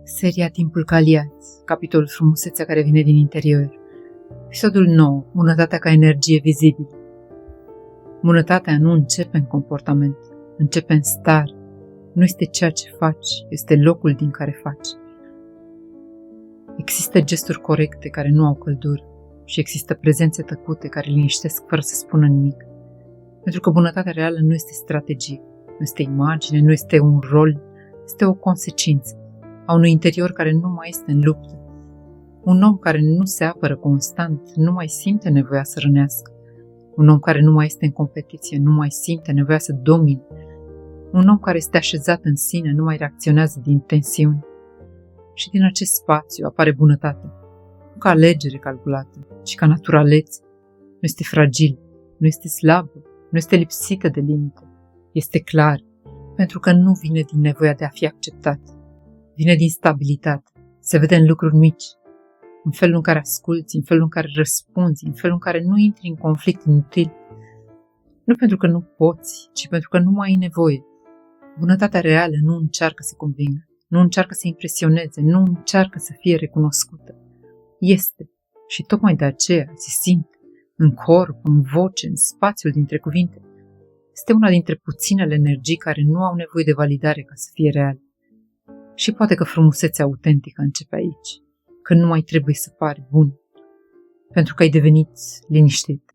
Seria Timpul Caliați, capitolul Frumusețea care vine din interior. Episodul 9. Bunătatea ca energie vizibilă. Bunătatea nu începe în comportament, începe în stare. Nu este ceea ce faci, este locul din care faci. Există gesturi corecte care nu au căldură și există prezențe tăcute care liniștesc fără să spună nimic. Pentru că bunătatea reală nu este strategie, nu este imagine, nu este un rol, este o consecință a unui interior care nu mai este în luptă. Un om care nu se apără constant nu mai simte nevoia să rănească. Un om care nu mai este în competiție nu mai simte nevoia să domine. Un om care este așezat în sine nu mai reacționează din tensiuni. Și din acest spațiu apare bunătatea, nu ca alegere calculată, ci ca naturalețe. Nu este fragil, nu este slabă, nu este lipsită de limite. Este clar, pentru că nu vine din nevoia de a fi acceptat. Vine din stabilitate, se vede în lucruri mici, în felul în care asculți, în felul în care răspunzi, în felul în care nu intri în conflict inutil. Nu pentru că nu poți, ci pentru că nu mai ai nevoie. Bunătatea reală nu încearcă să convingă, nu încearcă să impresioneze, nu încearcă să fie recunoscută. Este și tocmai de aceea se simte în corp, în voce, în spațiul dintre cuvinte. Este una dintre puținele energii care nu au nevoie de validare ca să fie reale. Și poate că frumusețea autentică începe aici, când nu mai trebuie să pari bun, pentru că ai devenit liniștit.